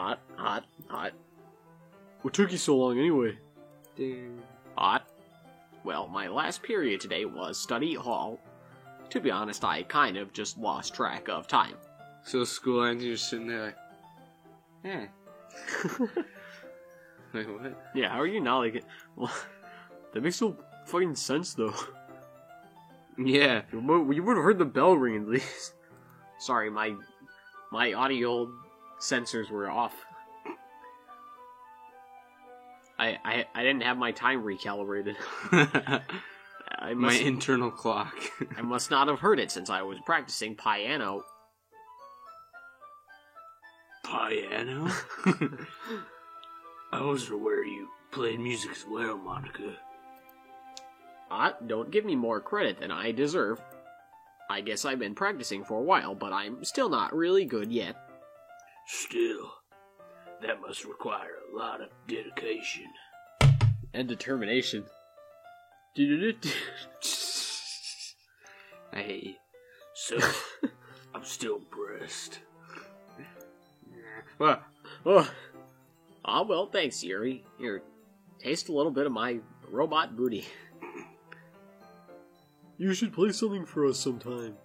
Hot, hot, hot. What took you so long anyway? Hot. Well, my last period today was study hall. To be honest, I kind of just lost track of time. So school ends, you're just sitting there like, Wait, what? Yeah, how are you not like... Well, that makes no fucking sense, though. Yeah. You would have heard the bell ring at least. Sorry, my audio sensors were off. I didn't have my time recalibrated. My internal clock. I must not have heard it since I was practicing piano. Piano? I was aware you played music as well, Monica. Don't give me more credit than I deserve. I guess I've been practicing for a while, but I'm still not really good yet. Still, that must require a lot of dedication. And determination. Hey, so, I'm still impressed. Well, well, thanks, Yuri. Here, taste a little bit of my robot booty. You should play something for us sometime.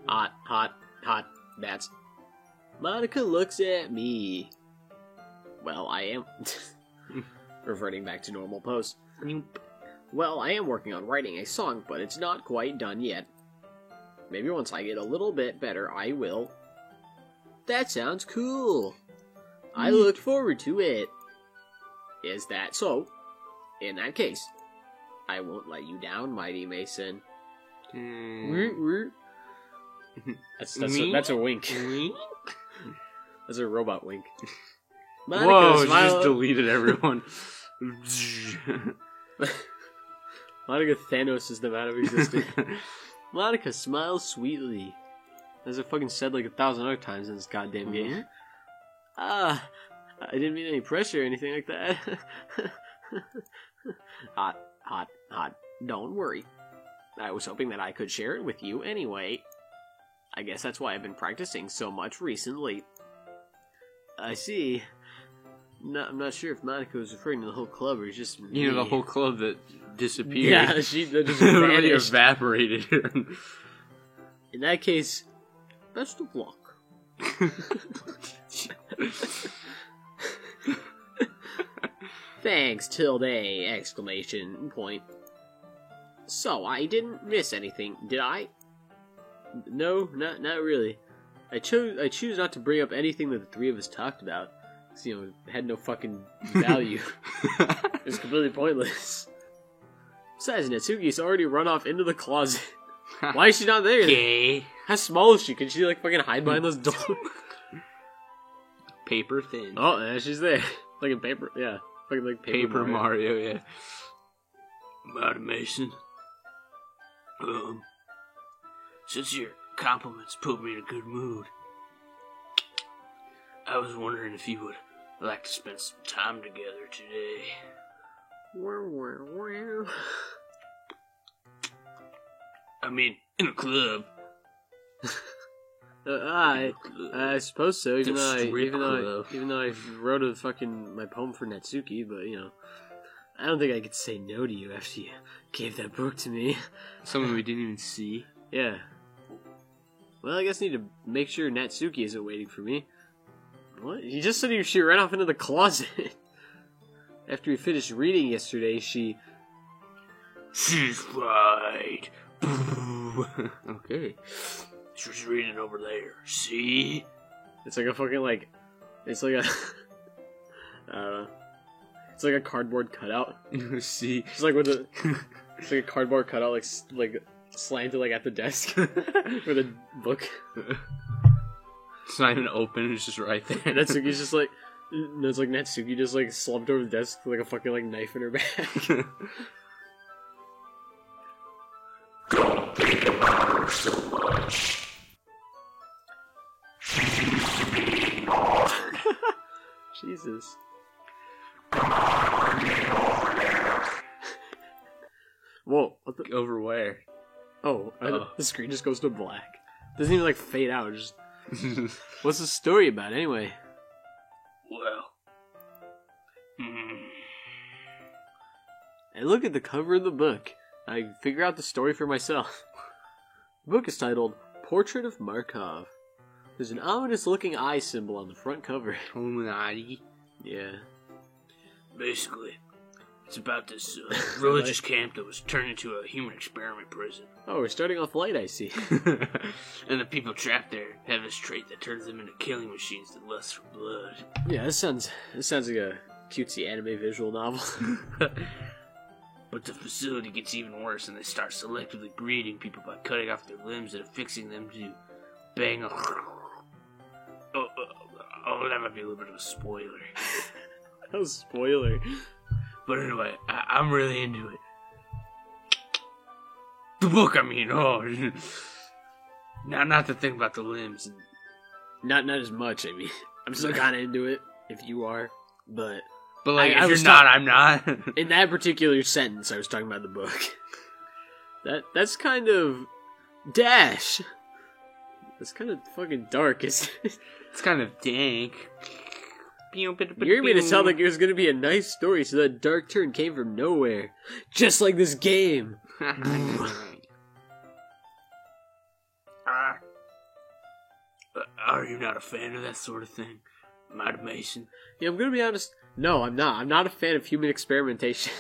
Hot, hot, hot. That's... Monica looks at me. Well, I am... Reverting back to normal pose. Well, I am working on writing a song, but it's not quite done yet. Maybe once I get a little bit better, I will. That sounds cool. I look forward to it. Is that so? In that case, I won't let you down, Mighty Mason. That's a wink. That's a robot wink. Monica, whoa, smile. She just deleted everyone. Monica Thanos is them out of existence. Monica smiles sweetly. As I fucking said like 1,000 other times in this goddamn game. I didn't mean any pressure or anything like that. Hot, hot, hot. Don't worry. I was hoping that I could share it with you anyway. I guess that's why I've been practicing so much recently. I see. No, I'm not sure if Monica was referring to the whole club or just me. You know, the whole club that disappeared. Yeah, that just Really vanished. evaporated. In that case, best of luck. Thanks, tilde, exclamation point. So, I didn't miss anything, did I? No, not really. I choose not to bring up anything that the three of us talked about. Because, you know, it had no fucking value. It was completely pointless. Besides, Natsuki's already run off into the closet. Why is she not there? Gay. How small is she? Can she, like, fucking hide behind those doors? Paper thin. Oh, yeah, she's there. Like in paper, yeah. Fucking like Paper Mario, yeah. Mighty Mason. Since your compliments put me in a good mood, I was wondering if you would like to spend some time together today. I mean, in a club. I suppose so. Even though I wrote my poem for Natsuki, but you know, I don't think I could say no to you after you gave that book to me. Something we didn't even see. Yeah. Well, I guess I need to make sure Natsuki isn't waiting for me. What? You just said she ran off into the closet. After we finished reading yesterday, she's right. Okay. She's reading over there. See? It's like a fucking like, it's like a, it's like a cardboard cutout. See? It's like with a, it's like a cardboard cutout, like slanted like at the desk with a book. It's not even open. It's just right there. Natsuki's just like, it's like Natsuki just like slumped over the desk with like a fucking like knife in her back. So much. Jesus. Whoa, what the? Over where? Oh, the screen just goes to black. Doesn't even like fade out. Just what's the story about anyway? Well. I look at the cover of the book. I figure out the story for myself. The book is titled Portrait of Markov. There's an ominous-looking eye symbol on the front cover. Illuminati. Yeah. Basically, it's about this religious camp that was turned into a human experiment prison. Oh, we're starting off light, I see. And the people trapped there have this trait that turns them into killing machines that lust for blood. Yeah, this sounds like a cutesy anime visual novel. But the facility gets even worse, and they start selectively breeding people by cutting off their limbs and affixing them to bang. Oh, that might be a little bit of a spoiler. That was a spoiler. But anyway, I'm really into it. The book, I mean, not the thing about the limbs. Not as much, I mean. I'm still kind of into it, if you are, but like, if you're not, I'm not. In that particular sentence, I was talking about the book. That's kind of Dash. That's kind of fucking dark, isn't it? It's kind of dank. You made it sound like it was going to be a nice story, so that dark turn came from nowhere. Just like this game. Are you not a fan of that sort of thing? Might Mason? Yeah, I'm going to be honest. No, I'm not. I'm not a fan of human experimentation.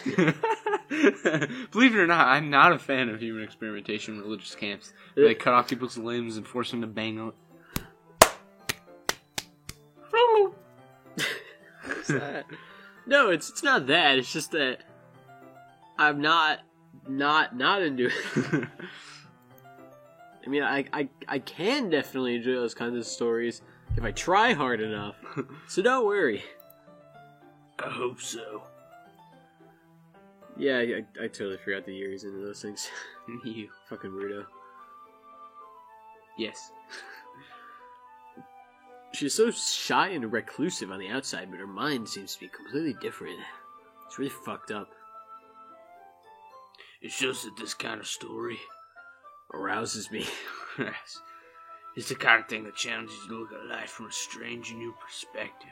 Believe it or not, I'm not a fan of human experimentation in religious camps. They cut off people's limbs and force them to bang on. What's that? No, it's not that. It's just that I'm not into it. I mean, I can definitely enjoy those kinds of stories if I try hard enough. So don't worry. I hope so. Yeah, I totally forgot the year he's into those things. You fucking weirdo. Yes. She's so shy and reclusive on the outside, but her mind seems to be completely different. It's really fucked up. It shows that this kind of story arouses me. It's the kind of thing that challenges you to look at life from a strange and new perspective.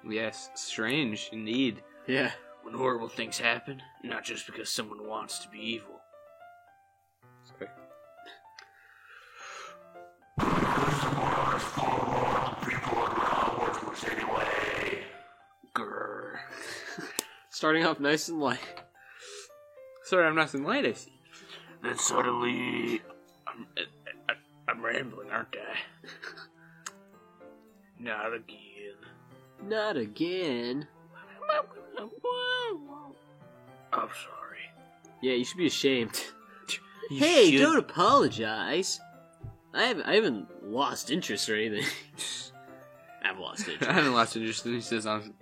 Yes, strange, indeed. Yeah. When horrible things happen, not just because someone wants to be evil. Sorry. Grrr. Starting off nice and light. Sorry, I'm nice and light, I see. Then suddenly, I'm rambling, aren't I? Not again. Not again. I'm sorry. Yeah, you should be ashamed. Hey, don't apologize. I haven't lost interest or anything. I've lost interest. I haven't lost interest. He says I'm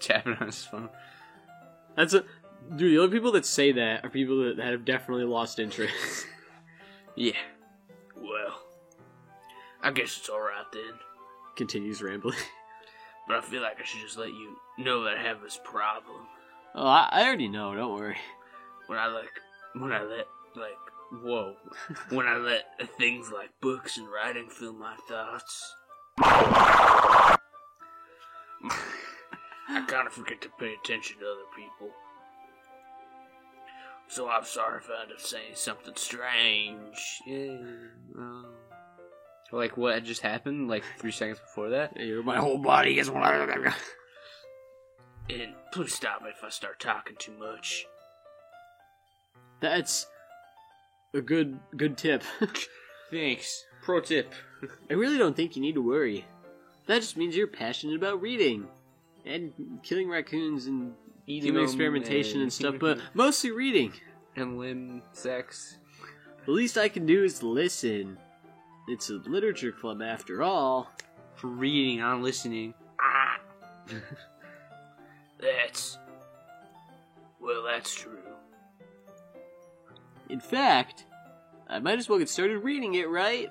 tapping on his phone. Dude, the only people that say that are people that have definitely lost interest. Yeah. Well, I guess it's alright then. Continues rambling. But I feel like I should just let you know that I have this problem. Oh, I already know, don't worry. When I let things like books and writing fill my thoughts, I kind of forget to pay attention to other people. So I'm sorry if I end up saying something strange. Yeah. Like what had just happened, like 3 seconds before that? My whole body is... And please stop me if I start talking too much. That's a good tip. Thanks. Pro tip. I really don't think you need to worry. That just means you're passionate about reading. And killing raccoons and human experimentation and stuff, but mostly reading. And limb sex. The least I can do is listen. It's a literature club after all. For reading, not listening. That's true. In fact, I might as well get started reading it, right?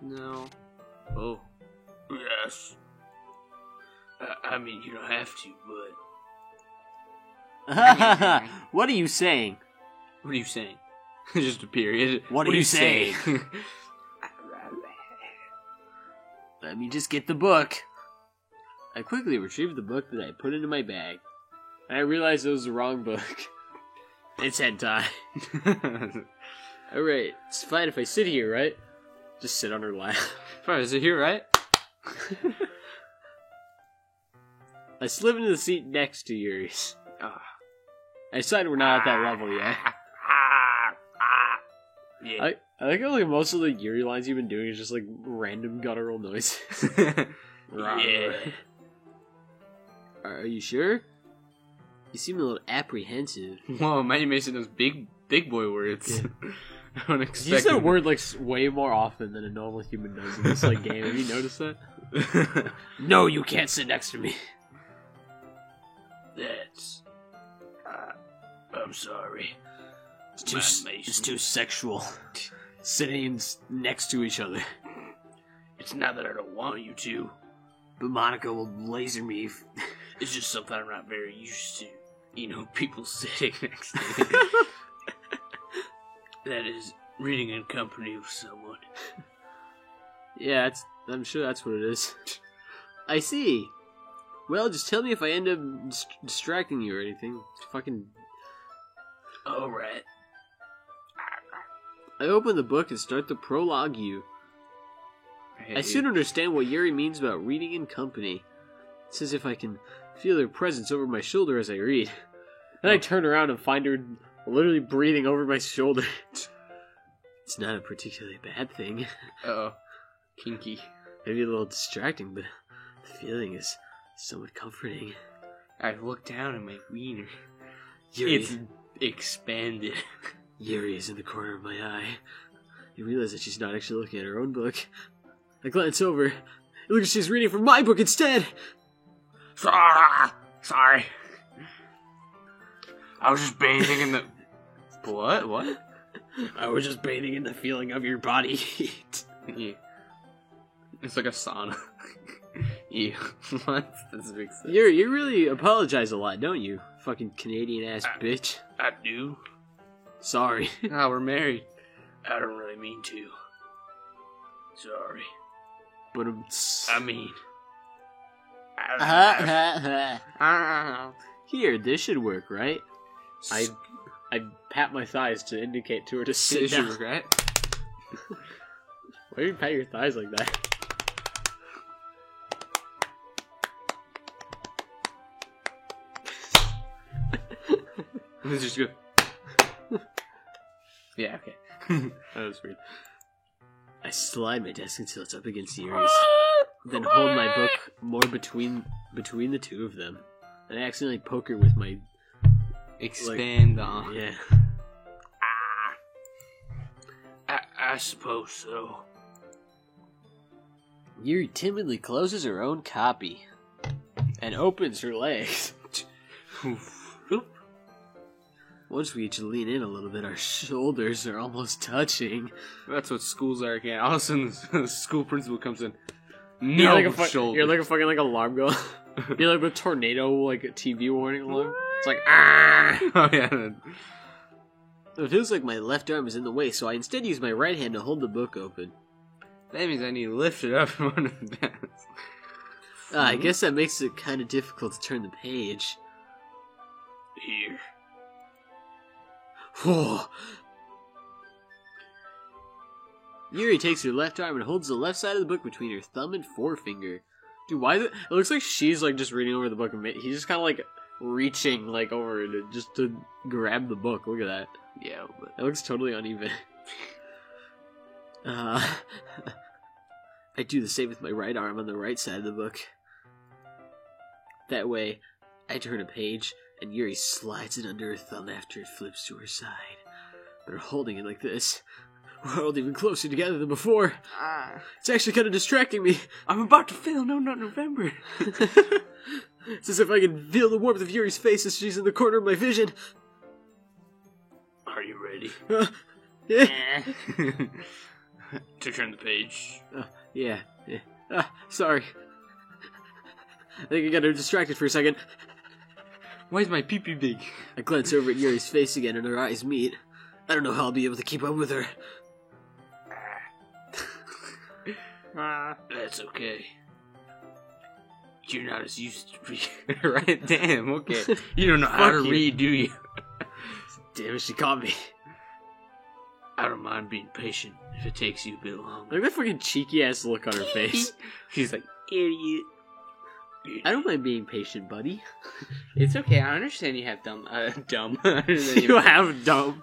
No. Oh. Yes. I mean, you don't have to, but... What are you saying? What are you saying? Just a period. What are you saying? Let me just get the book. I quickly retrieved the book that I put into my bag. And I realized it was the wrong book. It's hentai. Alright, it's fine if I sit here, right? Just sit on her lap. Fine, is it here, right? I slip into the seat next to Yuri's. I decided we're not at that level yet. Yeah. I like how like most of the Yuri lines you've been doing is just like random guttural noises. Yeah. Are you sure? You seem a little apprehensive. Whoa, Matty Mason knows big boy words. Yeah. I don't expect You use that him. word like way more often than a normal human does in this like game. Have you noticed that? No, you can't sit next to me. That's... I'm sorry. It's too sexual. Sitting next to each other. It's not that I don't want you to. But Monica will laser me. It's just something I'm not very used to. You know, people sitting next to me. That is, reading in company with someone. Yeah, I'm sure that's what it is. I see. Well, just tell me if I end up distracting you or anything. Fucking... Alright. I open the book and start the prologue you. I soon understand what Yuri means about reading in company. It's as if I can feel her presence over my shoulder as I read. Then I turn around and find her literally breathing over my shoulder. It's not a particularly bad thing. Uh-oh. Kinky. Maybe a little distracting, but the feeling is somewhat comforting. I look down at my wiener. Yuri, It's expanded. Yuri is in the corner of my eye. I realize that she's not actually looking at her own book. I glance over. It looks like she's reading from my book instead. Sorry. I was just bathing in the... What? I was just bathing in the feeling of your body heat. Yeah. It's like a sauna. Yeah. What? That doesn't make sense. You really apologize a lot, don't you? Fucking Canadian-ass bitch. I do. Sorry. Ah, we're married. I don't really mean to. Sorry. But I mean... Here, this should work, right? I pat my thighs to indicate to her to sit This down. should work, right? Why do you pat your thighs like that? This is good. Yeah, okay. That was weird. I slide my desk until it's up against Yuri's, then hold my book more between the two of them. And I accidentally poke her with my... Expand on. Yeah. I suppose so. Yuri timidly closes her own copy and opens her legs. Once we each lean in a little bit, our shoulders are almost touching. That's what schools are again. All of a sudden, the school principal comes in. You're No like a shoulder. You're like a fucking like alarm go. You're like the tornado like a TV warning alarm. It's like ah. Oh yeah. It feels like my left arm is in the way, so I instead use my right hand to hold the book open. That means I need to lift it up one of the beds. I guess that makes it kind of difficult to turn the page. Here. Whoa. Yuri takes her left arm and holds the left side of the book between her thumb and forefinger. Dude, why is it? It looks like she's like just reading over the book, and he's just kind of like reaching like over just to grab the book. Look at that. Yeah, but It looks totally uneven. I do the same with my right arm on the right side of the book. That way, I turn a page, and Yuri slides it under her thumb after it flips to her side. But holding it like this, we're held even closer together than before. It's actually kind of distracting me. I'm about to fail. No, not November. It's as if I can feel the warmth of Yuri's face as she's in the corner of my vision. Are you ready? Yeah. To turn the page. Yeah. Sorry. I think I got her distracted for a second. Why is my pee-pee big? I glance over at Yuri's face again and her eyes meet. I don't know how I'll be able to keep up with her. That's okay. You're not as used to read. Right? Damn, okay. You don't know how to read, do you? Damn it, she caught me. I don't mind being patient if it takes you a bit longer. Look at that fucking cheeky ass look on her face. She's like, idiot. I don't mind being patient, buddy. It's okay, I understand you have dumb. You have dumb.